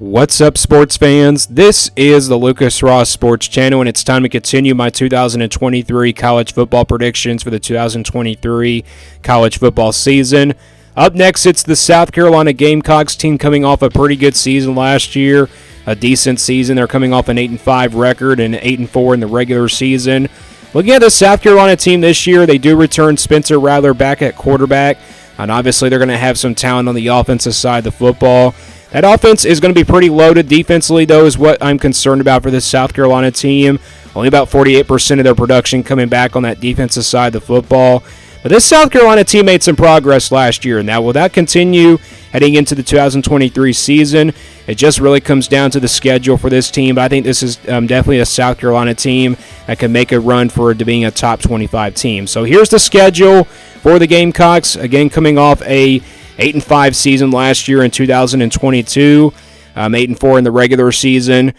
What's up, sports fans? This is the Lucas Ross Sports Channel, and it's time to continue my 2023 college football predictions for the 2023 college football season. Up next, it's the South Carolina Gamecocks team coming off a pretty good season last year, a decent season. They're coming off an 8-5 record and 8-4 in the regular season. Looking at the South Carolina team this year, they do return Spencer Rattler back at quarterback, and obviously they're going to have some talent on the offensive side of the football. That offense is going to be pretty loaded. Defensively, though, is what I'm concerned about for this South Carolina team. Only about 48% of their production coming back on that defensive side of the football. But this South Carolina team made some progress last year. Now, will that continue heading into the 2023 season? It just really comes down to the schedule for this team. But I think this is definitely a South Carolina team that can make a run for to being a top 25 team. So here's the schedule for the Gamecocks. Again, coming off a 8-5 season last year in 2022, 8-4 in the regular season.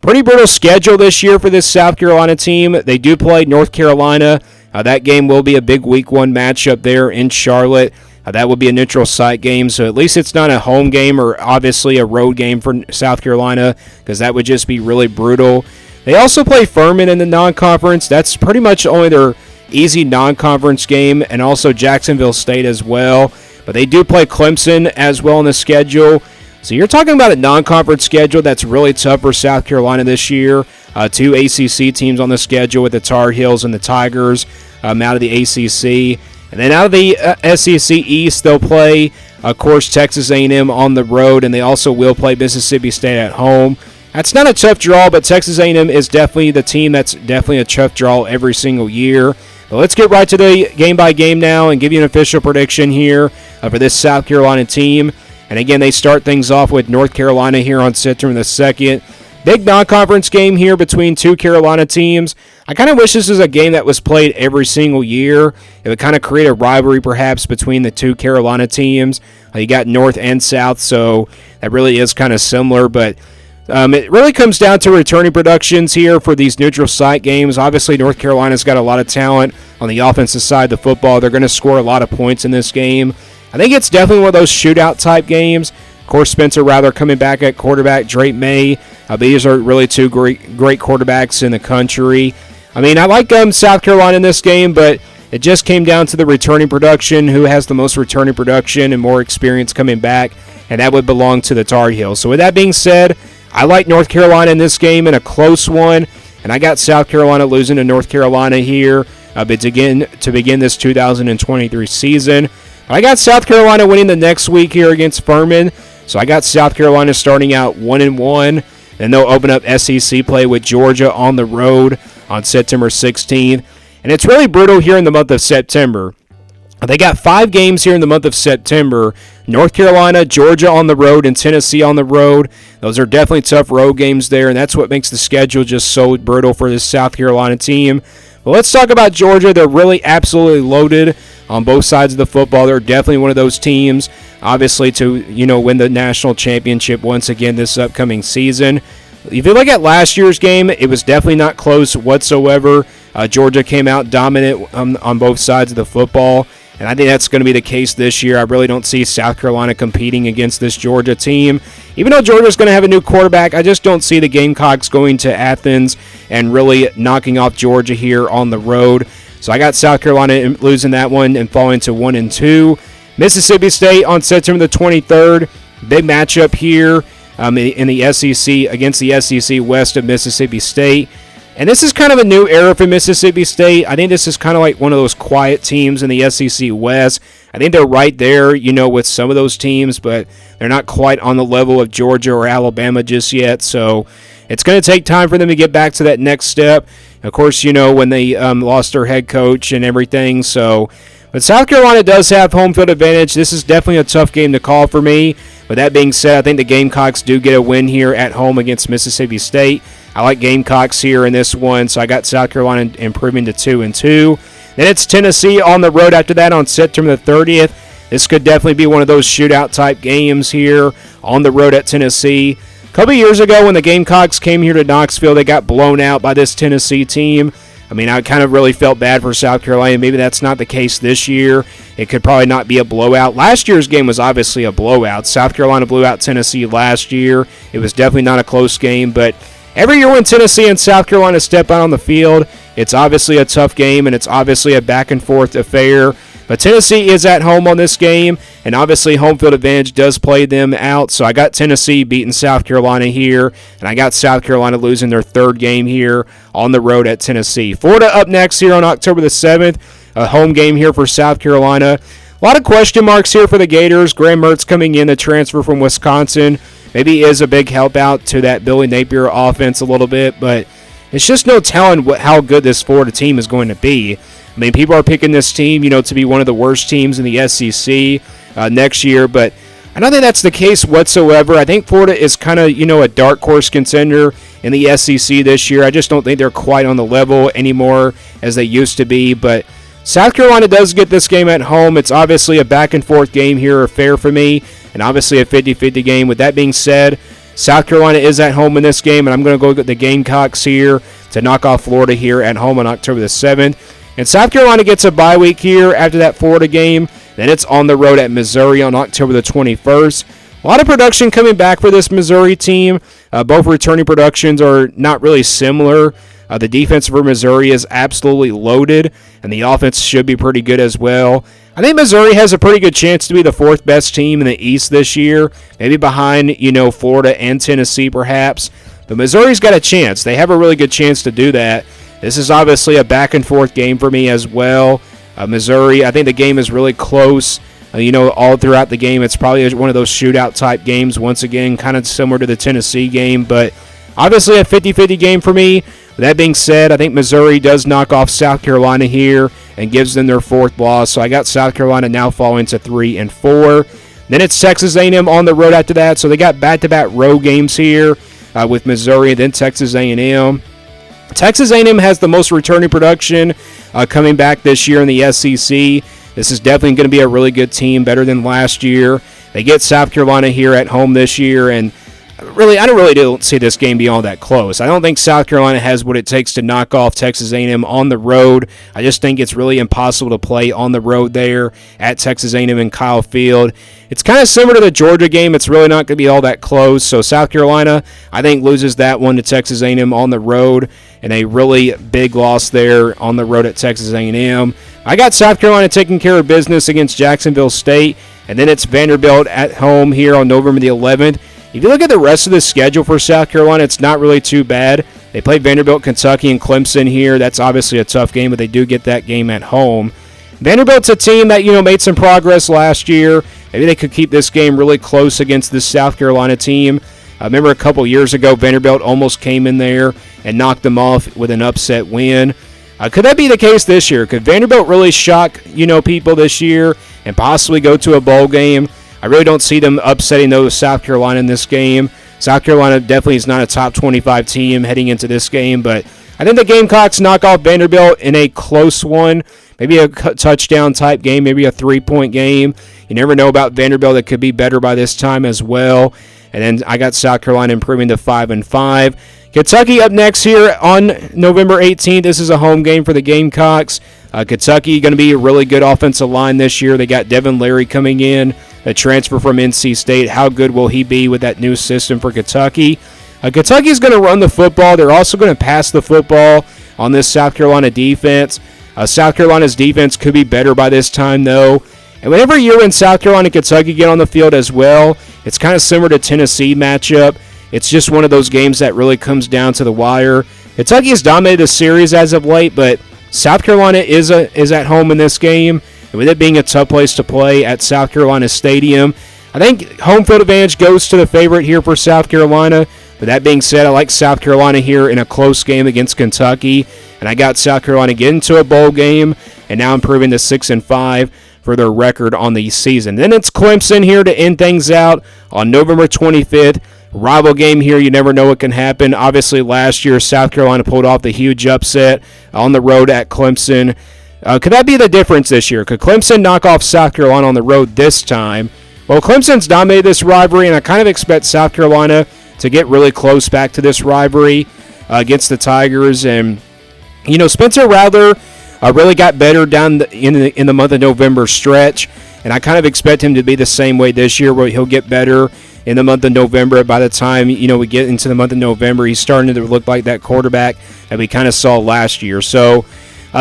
Pretty brutal schedule this year for this South Carolina team. They do play North Carolina. That game will be a big week one matchup there in Charlotte. That will be a neutral site game, so at least it's not a home game or obviously a road game for South Carolina, because that would just be really brutal. They also play Furman in the non-conference. That's pretty much only their easy non-conference game, and also Jacksonville State as well. But they do play Clemson as well on the schedule. So you're talking about a non-conference schedule that's really tough for South Carolina this year. Two ACC teams on the schedule with the Tar Heels and the Tigers out of the ACC. And then out of the SEC East, they'll play, of course, Texas A&M on the road, and they also will play Mississippi State at home. That's not a tough draw, but Texas A&M is definitely the team that's definitely a tough draw every single year. But let's get right to the game-by-game now and give you an official prediction here for this South Carolina team. And again, they start things off with North Carolina here on September the 2nd. Big non-conference game here between two Carolina teams. I kind of wish this was a game that was played every single year. It would kind of create a rivalry perhaps between the two Carolina teams. You got North and South, so that really is kind of similar, but it really comes down to returning productions here for these neutral site games. Obviously, North Carolina's got a lot of talent on the offensive side of the football. They're going to score a lot of points in this game. I think it's definitely one of those shootout-type games. Of course, Spencer Rattler coming back at quarterback, Drake May. These are really two great quarterbacks in the country. I mean, I like South Carolina in this game, but it just came down to the returning production, who has the most returning production and more experience coming back, and that would belong to the Tar Heels. So with that being said, I like North Carolina in this game in a close one, and I got South Carolina losing to North Carolina here to begin this 2023 season. I got South Carolina winning the next week here against Furman, so I got South Carolina starting out 1-1, and they'll open up SEC play with Georgia on the road on September 16th. And it's really brutal here in the month of September. They got 5 games here in the month of September. North Carolina, Georgia on the road, and Tennessee on the road. Those are definitely tough road games there, and that's what makes the schedule just so brutal for this South Carolina team. But let's talk about Georgia. They're really absolutely loaded on both sides of the football. They're definitely one of those teams, obviously, to win the national championship once again this upcoming season. If you look at last year's game, it was definitely not close whatsoever. Georgia came out dominant on both sides of the football. And I think that's going to be the case this year. I really don't see South Carolina competing against this Georgia team. Even though Georgia's going to have a new quarterback, I just don't see the Gamecocks going to Athens and really knocking off Georgia here on the road. So I got South Carolina losing that one and falling to 1-2. Mississippi State on September the 23rd. Big matchup here in the SEC against the SEC west of Mississippi State. And this is kind of a new era for Mississippi State. I think this is kind of like one of those quiet teams in the SEC West. I think they're right there, with some of those teams, but they're not quite on the level of Georgia or Alabama just yet. So it's going to take time for them to get back to that next step. Of course, when they lost their head coach and everything. But South Carolina does have home field advantage. This is definitely a tough game to call for me. But that being said, I think the Gamecocks do get a win here at home against Mississippi State. I like Gamecocks here in this one, so I got South Carolina improving to 2-2. Then it's Tennessee on the road after that on September the 30th. This could definitely be one of those shootout-type games here on the road at Tennessee. A couple years ago when the Gamecocks came here to Knoxville, they got blown out by this Tennessee team. I mean, I kind of really felt bad for South Carolina. Maybe that's not the case this year. It could probably not be a blowout. Last year's game was obviously a blowout. South Carolina blew out Tennessee last year. It was definitely not a close game, but every year when Tennessee and South Carolina step out on the field, it's obviously a tough game, and it's obviously a back-and-forth affair. But Tennessee is at home on this game, and obviously home field advantage does play them out. So I got Tennessee beating South Carolina here, and I got South Carolina losing their third game here on the road at Tennessee. Florida up next here on October the 7th, a home game here for South Carolina. A lot of question marks here for the Gators. Graham Mertz coming in, the transfer from Wisconsin. Maybe he is a big help out to that Billy Napier offense a little bit, but it's just no telling how good this Florida team is going to be. I mean, people are picking this team, to be one of the worst teams in the SEC next year, but I don't think that's the case whatsoever. I think Florida is kind of, a dark horse contender in the SEC this year. I just don't think they're quite on the level anymore as they used to be, but South Carolina does get this game at home. It's obviously a back-and-forth game here, a fair for me, and obviously a 50-50 game. With that being said, South Carolina is at home in this game, and I'm going to go get the Gamecocks here to knock off Florida here at home on October the 7th. And South Carolina gets a bye week here after that Florida game. Then it's on the road at Missouri on October the 21st. A lot of production coming back for this Missouri team. Both returning productions are not really similar. The defense for Missouri is absolutely loaded, and the offense should be pretty good as well. I think Missouri has a pretty good chance to be the fourth best team in the East this year, maybe behind, Florida and Tennessee perhaps. But Missouri's got a chance. They have a really good chance to do that. This is obviously a back-and-forth game for me as well. Missouri, I think the game is really close. All throughout the game, it's probably one of those shootout-type games, once again, kind of similar to the Tennessee game. But obviously a 50-50 game for me. With that being said, I think Missouri does knock off South Carolina here and gives them their fourth loss. So I got South Carolina now falling to 3-4. Then it's Texas A&M on the road after that. So they got back-to-back road games here with Missouri and then Texas A&M. Texas A&M has the most returning production coming back this year in the SEC. This is definitely going to be a really good team, better than last year. They get South Carolina here at home this year, and I don't see this game being all that close. I don't think South Carolina has what it takes to knock off Texas A&M on the road. I just think it's really impossible to play on the road there at Texas A&M and Kyle Field. It's kind of similar to the Georgia game. It's really not going to be all that close. So South Carolina, I think, loses that one to Texas A&M on the road, and a really big loss there on the road at Texas A&M. I got South Carolina taking care of business against Jacksonville State, and then it's Vanderbilt at home here on November the 11th. If you look at the rest of the schedule for South Carolina, it's not really too bad. They play Vanderbilt, Kentucky, and Clemson here. That's obviously a tough game, but they do get that game at home. Vanderbilt's a team that, made some progress last year. Maybe they could keep this game really close against this South Carolina team. I remember a couple years ago, Vanderbilt almost came in there and knocked them off with an upset win. Could that be the case this year? Could Vanderbilt really shock, people this year and possibly go to a bowl game? I really don't see them upsetting those South Carolina in this game. South Carolina definitely is not a top 25 team heading into this game, but I think the Gamecocks knock off Vanderbilt in a close one, maybe a touchdown type game, maybe a 3-point game. You never know about Vanderbilt. It could be better by this time as well. And then I got South Carolina improving to 5-5. Kentucky up next here on November 18th. This is a home game for the Gamecocks. Kentucky going to be a really good offensive line this year. They got Devin Leary coming in, a transfer from NC State. How good will he be with that new system for Kentucky? Kentucky is going to run the football. They're also going to pass the football on this South Carolina defense. South Carolina's defense could be better by this time, though. And whenever you're in South Carolina and Kentucky get on the field as well, it's kind of similar to Tennessee matchup. It's just one of those games that really comes down to the wire. Kentucky has dominated the series as of late, but South Carolina is at home in this game. And with it being a tough place to play at South Carolina Stadium, I think home field advantage goes to the favorite here for South Carolina. But that being said, I like South Carolina here in a close game against Kentucky. And I got South Carolina getting to a bowl game and now improving to 6-5 for their record on the season. Then it's Clemson here to end things out on November 25th. Rival game here, you never know what can happen. Obviously, last year, South Carolina pulled off the huge upset on the road at Clemson. Could that be the difference this year? Could Clemson knock off South Carolina on the road this time? Well, Clemson's dominated this rivalry, and I kind of expect South Carolina to get really close back to this rivalry against the Tigers. And Spencer Rattler really got better down in the month of November stretch, and I kind of expect him to be the same way this year, where he'll get better in the month of November. By the time we get into the month of November, he's starting to look like that quarterback that we kind of saw last year. So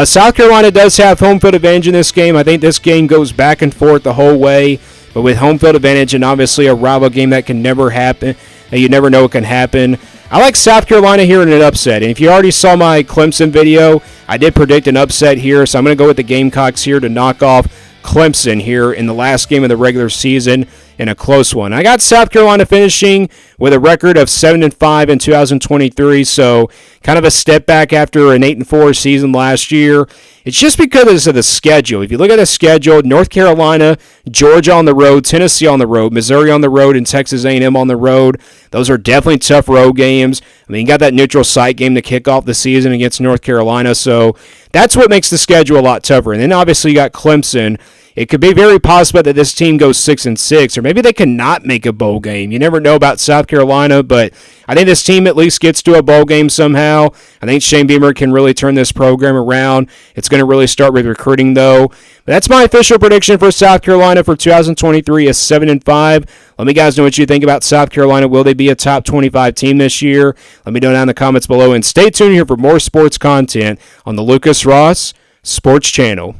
South Carolina does have home field advantage in this game. I think this game goes back and forth the whole way, but with home field advantage and obviously a rival game that can never happen, you never know what can happen. I like South Carolina here in an upset. And if you already saw my Clemson video, I did predict an upset here, so I'm going to go with the Gamecocks here to knock off Clemson here in the last game of the regular season in a close one. I got South Carolina finishing with a record of 7-5 in 2023, so kind of a step back after an 8-4 season last year. It's just because of the schedule. If you look at the schedule, North Carolina, Georgia on the road, Tennessee on the road, Missouri on the road, and Texas A&M on the road. Those are definitely tough road games. I mean, you got that neutral site game to kick off the season against North Carolina, so that's what makes the schedule a lot tougher. And then obviously you got Clemson. It could be very possible that this team goes 6-6, or maybe they cannot make a bowl game. You never know about South Carolina, but I think this team at least gets to a bowl game somehow. I think Shane Beamer can really turn this program around. It's going to really start with recruiting, though. But that's my official prediction for South Carolina for 2023 is 7-5. Let me guys know what you think about South Carolina. Will they be a top 25 team this year? Let me know down in the comments below, and stay tuned here for more sports content on the Lucas Ross Sports Channel.